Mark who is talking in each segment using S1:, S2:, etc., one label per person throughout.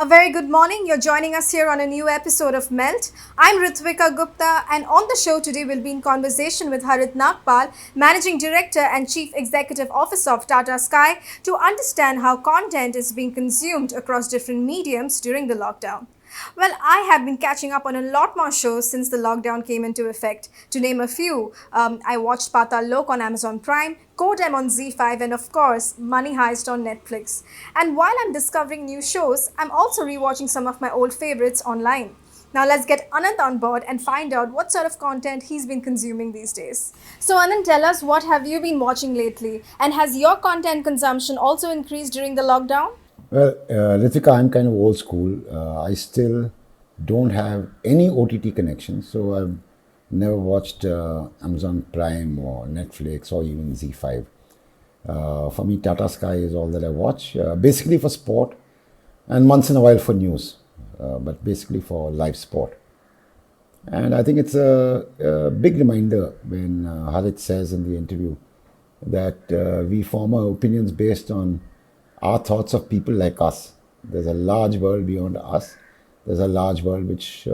S1: A very good morning. You're joining us here on a new episode of Melt. I'm Ritvika Gupta, and on the show today, we'll be in conversation with Harit Nagpal, Managing Director and Chief Executive Officer of Tata Sky, to understand how content is being consumed across different mediums during the lockdown. Well, I have been catching up on a lot more shows since the lockdown came into effect. To name a few, I watched Patal Lok on Amazon Prime, Codem on Z5, and of course, Money Heist on Netflix. And while I'm discovering new shows, I'm also rewatching some of my old favorites online. Now let's get Anant on board and find out what sort of content he's been consuming these days. So Anant, tell us, what have you been watching lately? And has your content consumption also increased during the lockdown?
S2: Well, Ritika, I'm kind of old school. I still don't have any OTT connection, so I've never watched Amazon Prime or Netflix or even Z5. For me, Tata Sky is all that I watch, basically for sport and once in a while for news, but basically for live sport. And I think it's a big reminder when Harit says in the interview that we form our opinions based on our thoughts of people like us. There's a large world beyond us. There's a large world which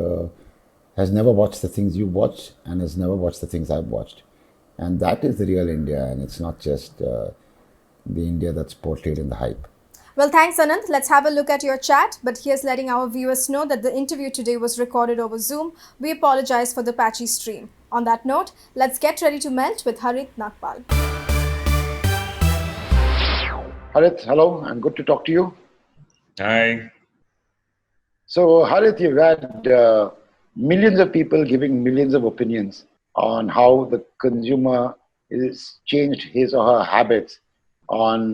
S2: has never watched the things you watch and has never watched the things I've watched. And that is the real India, and it's not just the India that's portrayed in the hype.
S1: Well, thanks, Anant. Let's have a look at your chat. But here's letting our viewers know that the interview today was recorded over Zoom. We apologize for the patchy stream. On that note, let's get ready to melt with Harit Nagpal.
S3: Harit, hello, and good to talk to you.
S4: Hi.
S3: So, Harit, you've had millions of people giving millions of opinions on how the consumer is changed his or her habits on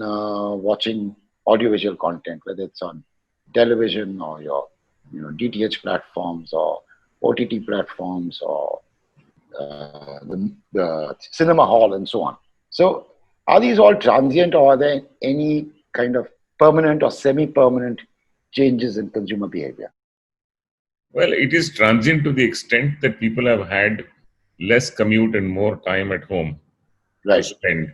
S3: watching audiovisual content, whether it's on television or your DTH platforms or OTT platforms or the cinema hall and so on. So, are these all transient, or are there any kind of permanent or semi-permanent changes in consumer behavior?
S4: Well, it is transient to the extent that people have had less commute and more time at home to spend.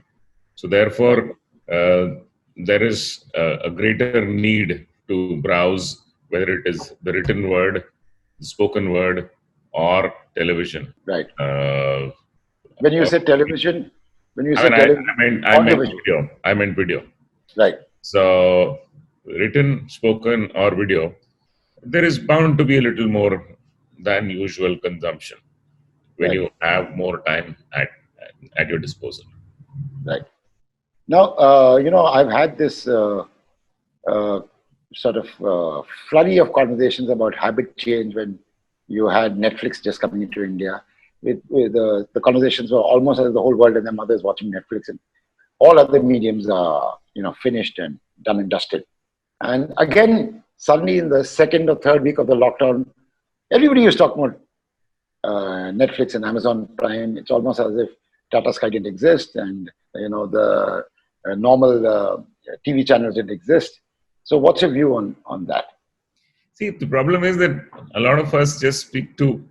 S4: So therefore, there is a greater need to browse, whether it is the written word, the spoken word, or television.
S3: Right. When you say television,
S4: I meant video. I meant video.
S3: Right.
S4: So written, spoken, or video, there is bound to be a little more than usual consumption when you have more time at your disposal.
S3: Right. Now, I've had this sort of flurry of conversations about habit change when you had Netflix just coming into India. The conversations were almost as the whole world and their mothers watching Netflix, and all other mediums are finished and done and dusted. And again, suddenly in the second or third week of the lockdown, everybody was talking about Netflix and Amazon Prime. It's almost as if Tata Sky didn't exist, and the normal TV channels didn't exist. So, what's your view on that?
S4: See, the problem is that a lot of us just speak to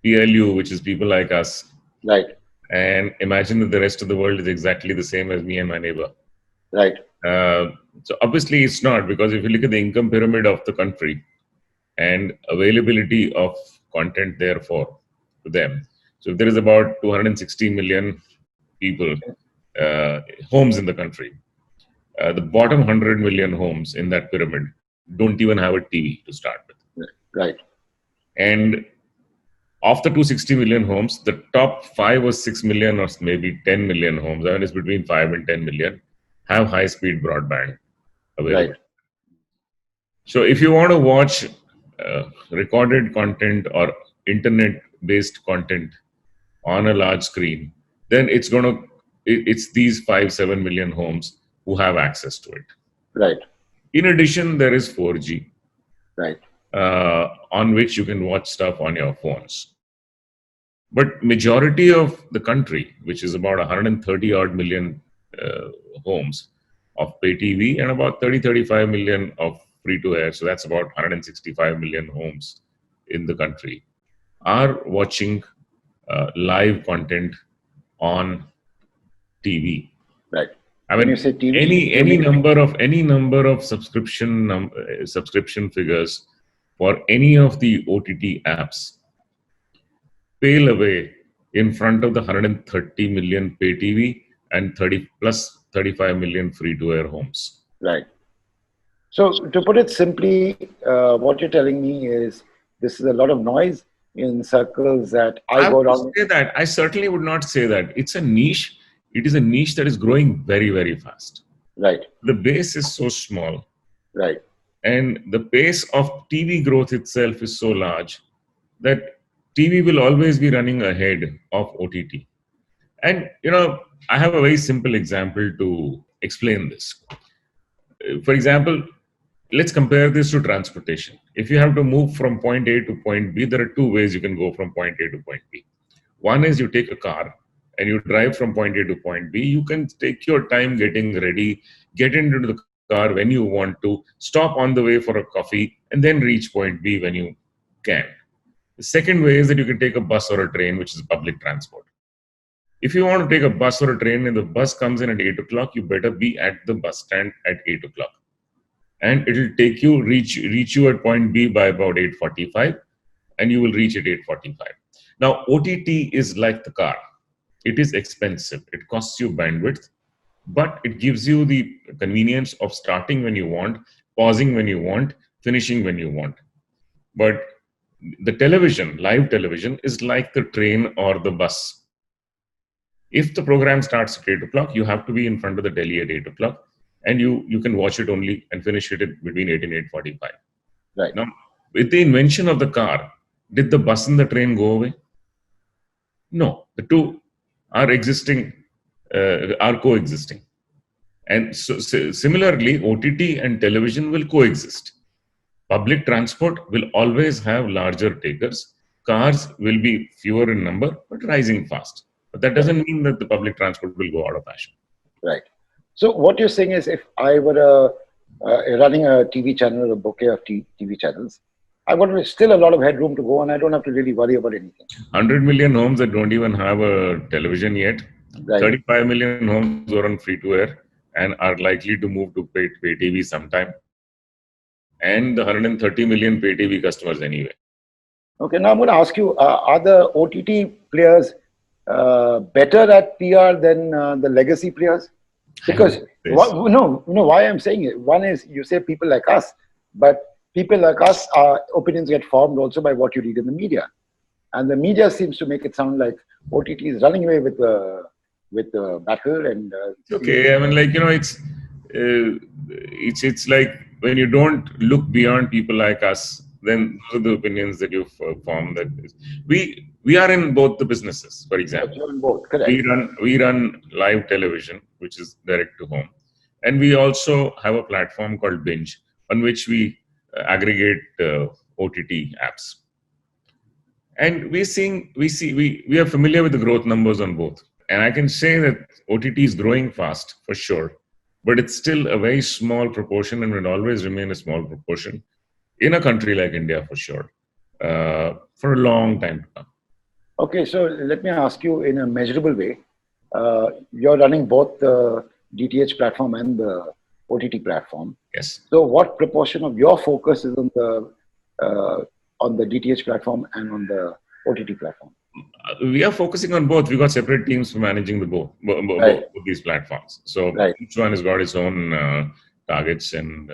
S4: PLU, which is people like us,
S3: right?
S4: And imagine that the rest of the world is exactly the same as me and my neighbor,
S3: right?
S4: So obviously it's not, because if you look at the income pyramid of the country and availability of content therefore to them, so if there is about 260 million people, homes in the country, the bottom 100 million homes in that pyramid don't even have a TV to start with.
S3: Right.
S4: And of the 260 million homes, the top 5 or 6 million or maybe 10 million homes, I mean it's between 5 and 10 million, have high-speed broadband available.
S3: Right.
S4: So if you want to watch recorded content or internet-based content on a large screen, then it's these 5-7 million homes who have access to it.
S3: Right.
S4: In addition, there is 4G.
S3: Right.
S4: On which you can watch stuff on your phones. But majority of the country, which is about 130 odd million homes of pay TV and about 30-35 million of free to air, so that's about 165 million homes in the country, are watching live content on TV.
S3: Right.
S4: I
S3: When
S4: mean,
S3: you say TV,
S4: any number of subscription figures for any of the OTT apps pale away in front of the 130 million pay TV and 30 plus 35 million free to air homes.
S3: right. So to put it simply, what you're telling me is this is a lot of noise in circles that I
S4: I
S3: go
S4: would
S3: around.
S4: say that. I certainly would not say that. It's a niche. It is a niche that is growing very, very fast.
S3: Right,
S4: The base is so small,
S3: right,
S4: and the pace of TV growth itself is so large that TV will always be running ahead of OTT. And I have a very simple example to explain this. For example, let's compare this to transportation. If you have to move from point A to point B, there are two ways you can go from point A to point B. One is you take a car and you drive from point A to point B. You can take your time getting ready, get into the car when you want to, stop on the way for a coffee, and then reach point B when you can. The second way is that you can take a bus or a train, which is public transport. If you want to take a bus or a train and the bus comes in at 8 o'clock, you better be at the bus stand at 8 o'clock. And it'll take you, reach you at point B by about 8:45, and you will reach at 8:45. Now, OTT is like the car. It is expensive. It costs you bandwidth, but it gives you the convenience of starting when you want, pausing when you want, finishing when you want. But the television, live television, is like the train or the bus. If the program starts at 8 o'clock, you have to be in front of the telly at 8 o'clock, and you can watch it only and finish it between 8 and 8:45.
S3: right.
S4: Now, with the invention of the car, did the bus and the train go away? No, the two are existing, are coexisting. And so similarly, OTT and television will coexist. Public transport will always have larger takers. Cars will be fewer in number, but rising fast. But that doesn't mean that the public transport will go out of fashion.
S3: Right. So what you're saying is, if I were running a TV channel, a bouquet of TV channels, I've got still a lot of headroom to go, and I don't have to really worry about anything.
S4: 100 million homes that don't even have a television yet.
S3: Right.
S4: 35 million homes are on free to air and are likely to move to pay TV sometime. And the 130 million pay TV customers anyway.
S3: Okay. Now I'm going to ask you: are the OTT players better at PR than the legacy players? Because why I'm saying it. One is you say people like us, but people like us, our opinions get formed also by what you read in the media, and the media seems to make it sound like OTT is running away with the battle. And
S4: okay, I mean, it's like when you don't look beyond people like us, then those are the opinions that you've formed. That we are in both the businesses. For example,
S3: you're in both, correct?
S4: we run live television, which is direct to home, and we also have a platform called Binge, on which we aggregate OTT apps. And we are familiar with the growth numbers on both. And I can say that OTT is growing fast for sure, but it's still a very small proportion and will always remain a small proportion in a country like India for sure, for a long time to come.
S3: Okay, so let me ask you in a measurable way. You're running both the DTH platform and the OTT platform.
S4: Yes.
S3: So, what proportion of your focus is on the DTH platform and on the OTT platform?
S4: We are focusing on both. We got separate teams for managing both these platforms. So each one has got its own targets, and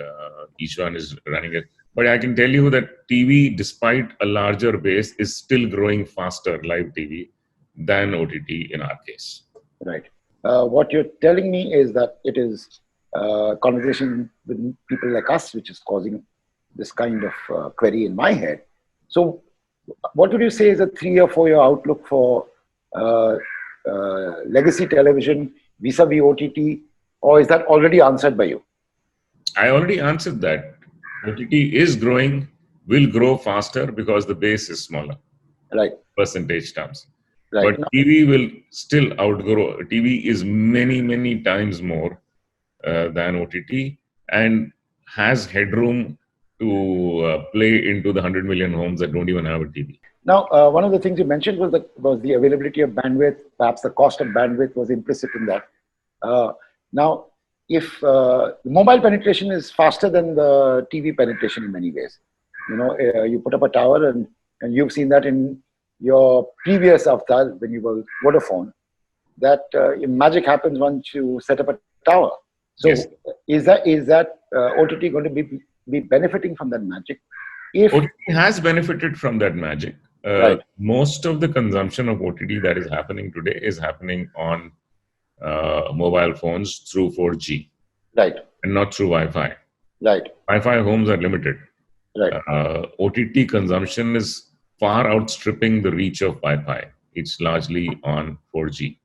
S4: each one is running it. But I can tell you that TV, despite a larger base, is still growing faster, live TV, than OTT in our case.
S3: Right. What you're telling me is that it is conversation with people like us, which is causing this kind of query in my head. So, what would you say is a 3 or 4 year outlook for legacy television vis-a-vis OTT, or is that already answered by you?
S4: I already answered that. OTT is growing, will grow faster because the base is smaller,
S3: right?
S4: Percentage terms.
S3: Right.
S4: But TV will still outgrow. TV is many times more than OTT and has headroom to play into the 100 million homes that don't even have a TV.
S3: Now, one of the things you mentioned was the availability of bandwidth. Perhaps the cost of bandwidth was implicit in that. Now, if mobile penetration is faster than the TV penetration in many ways, you put up a tower, and you've seen that in your previous avatar when you were Vodafone, that magic happens once you set up a tower. So
S4: Yes.
S3: is that OTT going to be benefiting from that magic? If
S4: OTT has benefited from that magic.
S3: Right,
S4: Most of the consumption of OTT that is happening today is happening on mobile phones through 4G
S3: right,
S4: and not through Wi-Fi.
S3: right,
S4: Wi-Fi homes are limited.
S3: right,
S4: OTT consumption is far outstripping the reach of Wi-Fi. It's largely on 4G.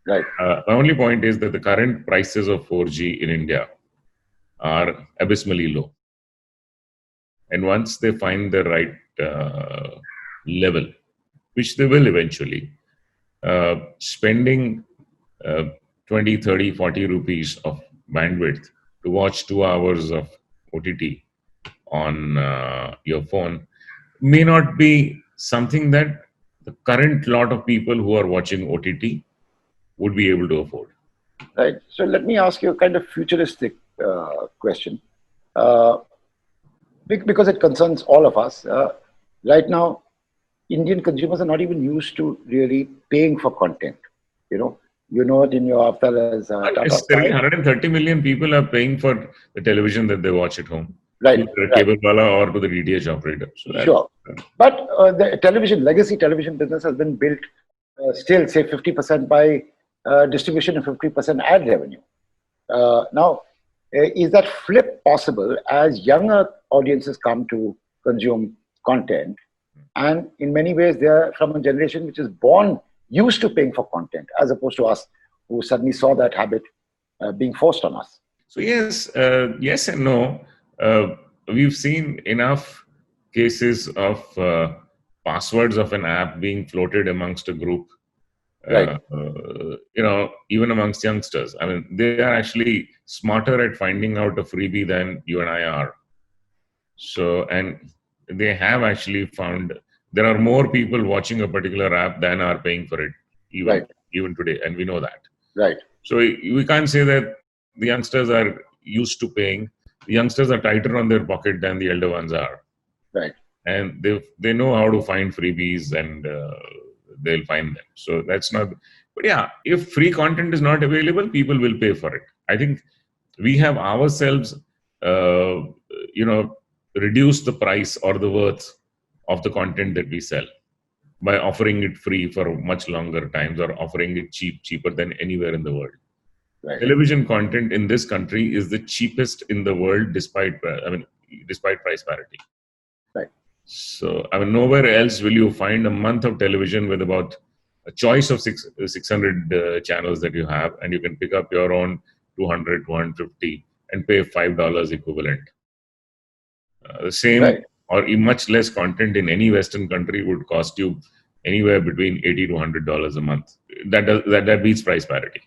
S3: right,
S4: My only point is that the current prices of 4G in India are abysmally low. And once they find the right level, which they will eventually, spending 20, 30, 40 rupees of bandwidth to watch 2 hours of OTT on your phone may not be something that the current lot of people who are watching OTT would be able to afford.
S3: right. So let me ask you a kind of futuristic question, uh, because it concerns all of us. Right now, Indian consumers are not even used to really paying for content. You know it in your avatar as Tata
S4: Unnecessarily,
S3: Sky.
S4: 130 million people are paying for the television that they watch at home,
S3: Right,
S4: either a
S3: right.
S4: cable wala or to the DTH operator. So that,
S3: Sure. But the legacy television business has been built still, say, 50% by distribution and 50% ad revenue. Now, is that flip possible as younger audiences come to consume content? And in many ways, they are from a generation which is born used to paying for content, as opposed to us who suddenly saw that habit being forced on us.
S4: so yes and no. We've seen enough cases of passwords of an app being floated amongst a group.
S3: Right,
S4: Even amongst youngsters. I mean, they are actually smarter at finding out a freebie than you and I are. So, and they have actually found there are more people watching a particular app than are paying for it, even
S3: right,
S4: even today, and we know that.
S3: right,
S4: So we can't say that the youngsters are used to paying. The youngsters are tighter on their pocket than the elder ones are,
S3: right,
S4: and they know how to find freebies, and they'll find them. So that's not. But yeah, if free content is not available, people will pay for it. I think we have ourselves, uh, reduced the price or the worth of the content that we sell by offering it free for much longer times or offering it cheaper than anywhere in the world.
S3: right,
S4: Television content in this country is the cheapest in the world, despite price parity.
S3: right.
S4: So, I mean, nowhere else will you find a month of television with about a choice of 600 channels that you have, and you can pick up your own 200, 250 and pay $5 equivalent. The same
S3: Right.
S4: or much less content in any Western country would cost you anywhere between $80 to $100 a month. That beats price parity.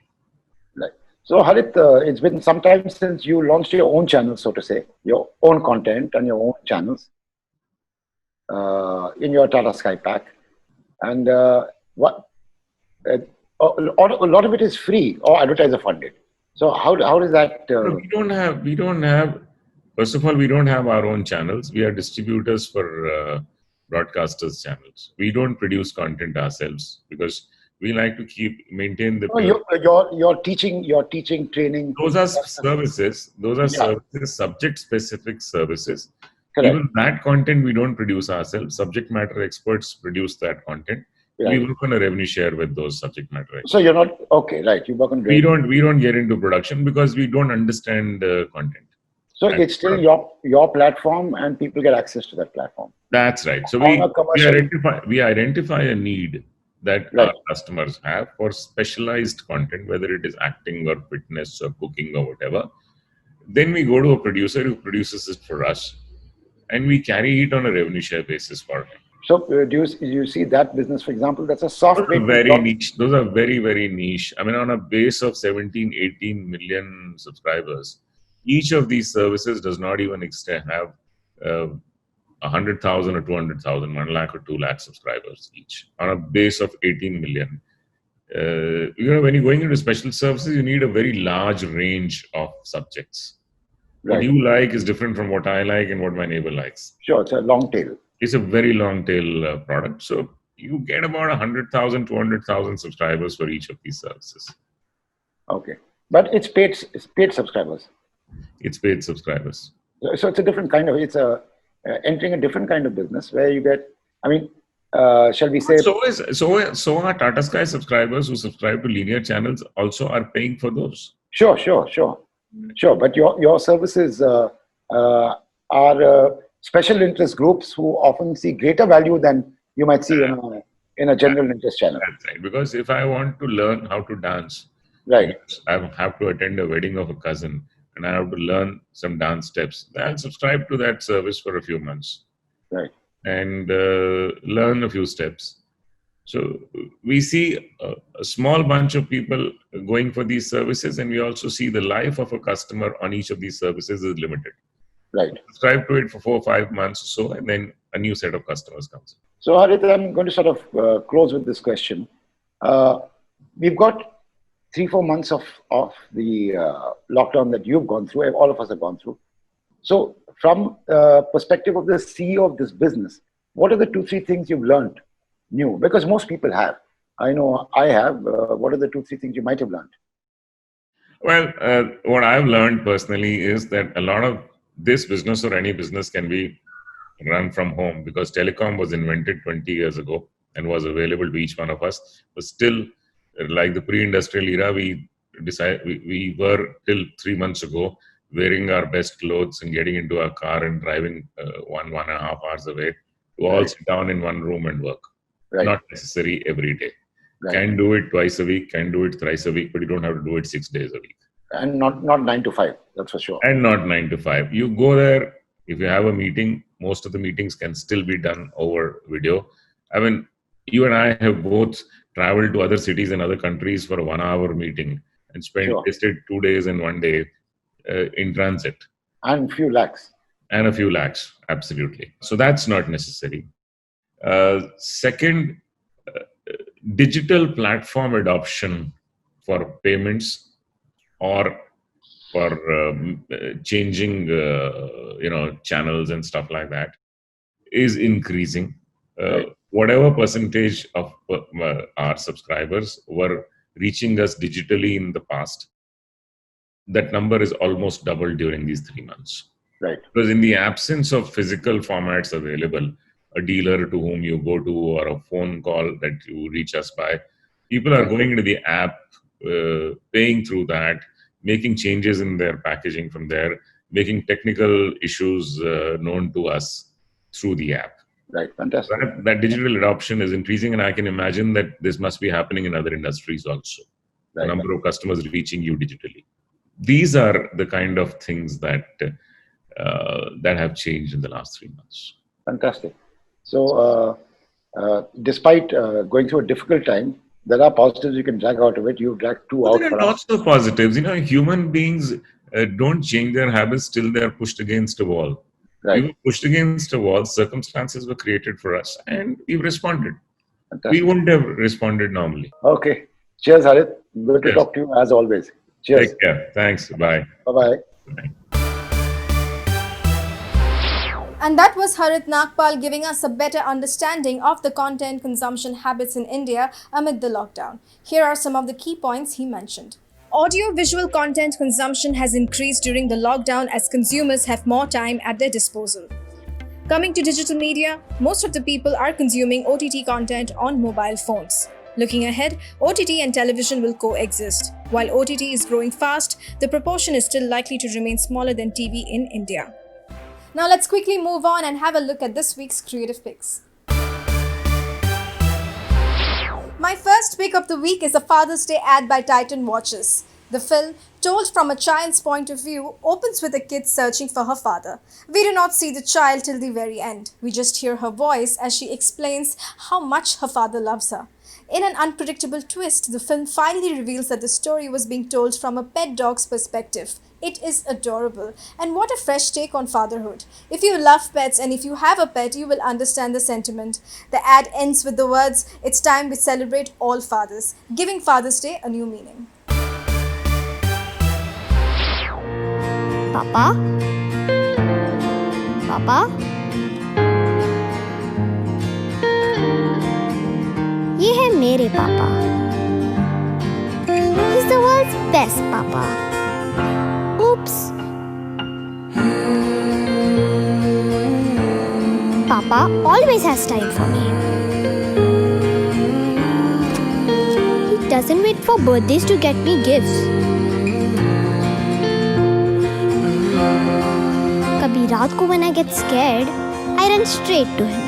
S3: Right. So, Harit, it's been some time since you launched your own channel, so to say, your own content and your own channels in your Tata Sky pack. And what a lot of it is free or advertiser funded. So, how does that?
S4: No, we don't have. First of all, we don't have our own channels. We are distributors for broadcasters' channels. We don't produce content ourselves because we like to maintain the
S3: No,
S4: pure.
S3: you're teaching training.
S4: Those are services. Those are
S3: Yeah,
S4: services, subject-specific services.
S3: correct.
S4: Even that content we don't produce ourselves. Subject matter experts produce that content. We
S3: Right.
S4: work on a revenue share with those subject matter experts.
S3: So you're not okay, right? You work on
S4: We
S3: radio.
S4: don't get into production because we don't understand content.
S3: So
S4: And
S3: it's still your platform, and people get access to that platform
S4: that's right. So
S3: on a
S4: we
S3: commercial.
S4: identify a need that
S3: Right,
S4: our customers have for specialized content, whether it is acting or fitness or cooking or whatever. Then we go to a producer who produces it for us, and we carry it on a revenue share basis for him.
S3: So do you see that business, for example? That's a
S4: Those
S3: soft way
S4: are
S3: to
S4: very
S3: block.
S4: niche. Those are very, very niche. I mean, on a base of 17, 18 million subscribers, each of these services does not even have uh, 100,000 or 200,000, 1 lakh or 2 lakh subscribers each on a base of 18 million. When you're going into special services, you need a very large range of subjects. What
S3: Right.
S4: you like is different from what I like and what my neighbor likes.
S3: Sure. It's a long tail.
S4: It's a very long tail product. So you get about 100,000, 200,000 subscribers for each of these services.
S3: Okay. But it's paid subscribers.
S4: It's paid subscribers.
S3: So it's a different kind of, it's a entering a different kind of business where you get, I mean, shall we say,
S4: So are Tata Sky subscribers who subscribe to linear channels also are paying for those.
S3: sure. But your services are special interest groups who often see greater value than you might see in a general interest channel.
S4: That's right. Because if I want to learn how to dance,
S3: Right.
S4: I have to attend a wedding of a cousin and I have to learn some dance steps. I'll subscribe to that service for a few months
S3: Right.
S4: and learn a few steps. So we see a small bunch of people going for these services, and we also see the life of a customer on each of these services is limited.
S3: Right.
S4: Subscribe to it for 4 or 5 months or so, and then a new set of customers comes in.
S3: So, Harit, I'm going to sort of close with this question. We've got 3-4 months of the lockdown that you've gone through, all of us have gone through. So, from perspective of the CEO of this business, what are the 2-3 things you've learned new? Because most people have. I know I have. What are the 2-3 things you might have learned?
S4: Well, what I've learned personally is that a lot of this business or any business can be run from home because telecom was invented 20 years ago and was available to each one of us. But still, like the pre-industrial era, we were till 3 months ago wearing our best clothes and getting into our car and driving 1.5 hours away to all sit down in one room and work.
S3: Right.
S4: Not necessary every day.
S3: Right.
S4: Can do it twice a week, can do it thrice a week, but you don't have to do it 6 days a week.
S3: And not 9 to 5, that's for sure.
S4: And not 9 to 5. You go there, if you have a meeting, most of the meetings can still be done over video. I mean, you and I have both traveled to other cities and other countries for a 1-hour meeting and wasted 2 days and 1 day in transit.
S3: And a few lakhs.
S4: And a few lakhs, absolutely. So that's not necessary. Second, digital platform adoption for payments or for changing, channels and stuff like that is increasing.
S3: Right.
S4: Whatever percentage of our subscribers were reaching us digitally in the past, that number is almost doubled during these 3 months.
S3: Right.
S4: Because in the absence of physical formats available, a dealer to whom you go to or a phone call that you reach us by, people are going into the app, paying through that, making changes in their packaging from there, making technical issues known to us through the app.
S3: Right, fantastic.
S4: That digital adoption is increasing, and I can imagine that this must be happening in other industries also.
S3: Right.
S4: The number of customers reaching you digitally. These are the kind of things that have changed in the last 3 months.
S3: Fantastic. So, despite going through a difficult time, there are positives you can drag out of it. You drag two out.
S4: There are lots of positives. Human beings don't change their habits till they are pushed against a wall.
S3: Right.
S4: We were pushed against a wall. Circumstances were created for us, and we've responded.
S3: Fantastic.
S4: We wouldn't have responded normally.
S3: Okay. Cheers, Harit. Good to talk to you as always. Cheers.
S4: Take care. Thanks. Bye.
S3: Bye-bye.
S4: Bye.
S1: And that was Harit Nagpal giving us a better understanding of the content consumption habits in India amid the lockdown. Here are some of the key points he mentioned. Audio-visual content consumption has increased during the lockdown as consumers have more time at their disposal. Coming to digital media, most of the people are consuming OTT content on mobile phones. Looking ahead, OTT and television will coexist. While OTT is growing fast, the proportion is still likely to remain smaller than TV in India. Now let's quickly move on and have a look at this week's creative picks. My first pick of the week is a Father's Day ad by Titan Watches. The film, told from a child's point of view, opens with a kid searching for her father. We do not see the child till the very end. We just hear her voice as she explains how much her father loves her. In an unpredictable twist, the film finally reveals that the story was being told from a pet dog's perspective. It is adorable. And what a fresh take on fatherhood. If you love pets and if you have a pet, you will understand the sentiment. The ad ends with the words, "It's time we celebrate all fathers," giving Father's Day a new meaning.
S5: पापा पापा ये है मेरे पापा. He's the world's best papa. Oops. Papa always has time for me. He doesn't wait for birthdays to get me gifts. कभी रात को when I get scared, I run straight to him.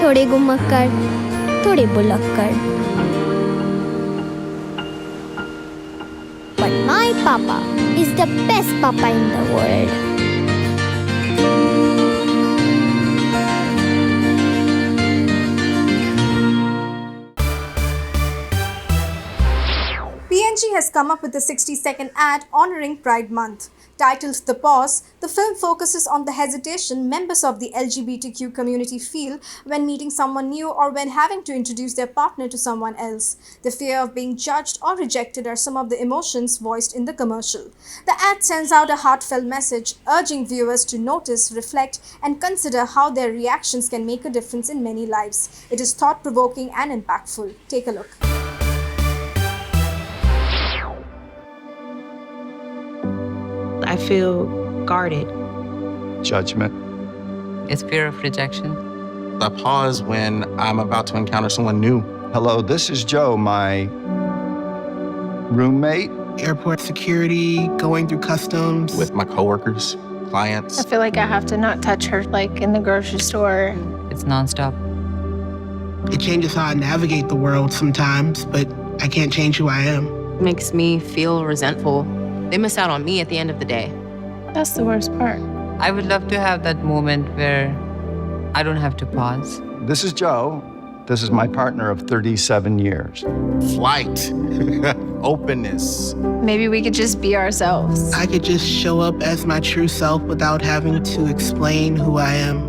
S5: थोड़े गुम्मक्कड़, थोड़े बुलक्कड़. But my papa is the best papa in the world.
S1: PNG has come up with a 60-second ad honoring Pride Month. Titled The Pause, the film focuses on the hesitation members of the LGBTQ community feel when meeting someone new or when having to introduce their partner to someone else. The fear of being judged or rejected are some of the emotions voiced in the commercial. The ad sends out a heartfelt message, urging viewers to notice, reflect, and consider how their reactions can make a difference in many lives. It is thought-provoking and impactful. Take a look.
S6: I feel guarded.
S7: Judgment.
S8: It's fear of rejection.
S9: I pause when I'm about to encounter someone new.
S7: Hello, this is Joe, my roommate.
S10: Airport security, going through customs.
S9: With my coworkers, clients.
S11: I feel like I have to not touch her like in the grocery store.
S8: It's nonstop.
S10: It changes how I navigate the world sometimes, but I can't change who I am.
S6: It makes me feel resentful. They miss out on me at the end of the day.
S11: That's the worst part.
S8: I would love to have that moment where I don't have to pause.
S7: This is Joe. This is my partner of 37 years.
S9: Flight. Openness.
S11: Maybe we could just be ourselves.
S10: I could just show up as my true self without having to explain who I am.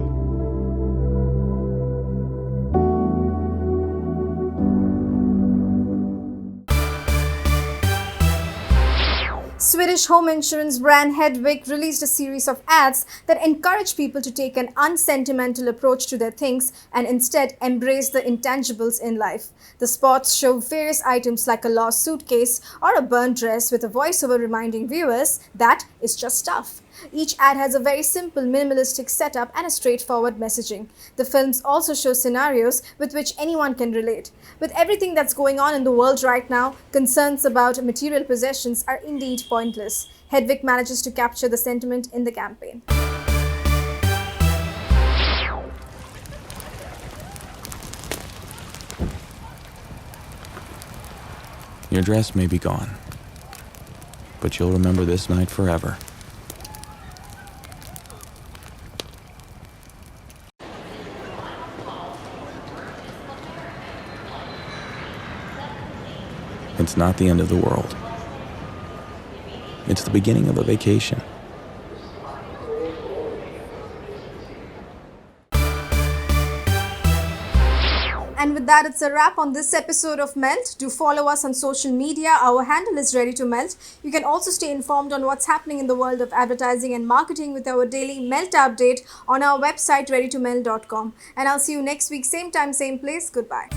S1: Swedish home insurance brand Hedvig released a series of ads that encourage people to take an unsentimental approach to their things and instead embrace the intangibles in life. The spots show various items like a lost suitcase or a burnt dress with a voiceover reminding viewers that it's just stuff. Each ad has a very simple, minimalistic setup and a straightforward messaging. The films also show scenarios with which anyone can relate. With everything that's going on in the world right now, concerns about material possessions are indeed pointless. Hedvig manages to capture the sentiment in the campaign.
S12: Your dress may be gone, but you'll remember this night forever. It's not the end of the world. It's the beginning of a vacation.
S1: And with that, it's a wrap on this episode of Melt. Do follow us on social media. Our handle is Ready to Melt. You can also stay informed on what's happening in the world of advertising and marketing with our daily Melt update on our website readytomelt.com. And I'll see you next week, same time, same place. Goodbye.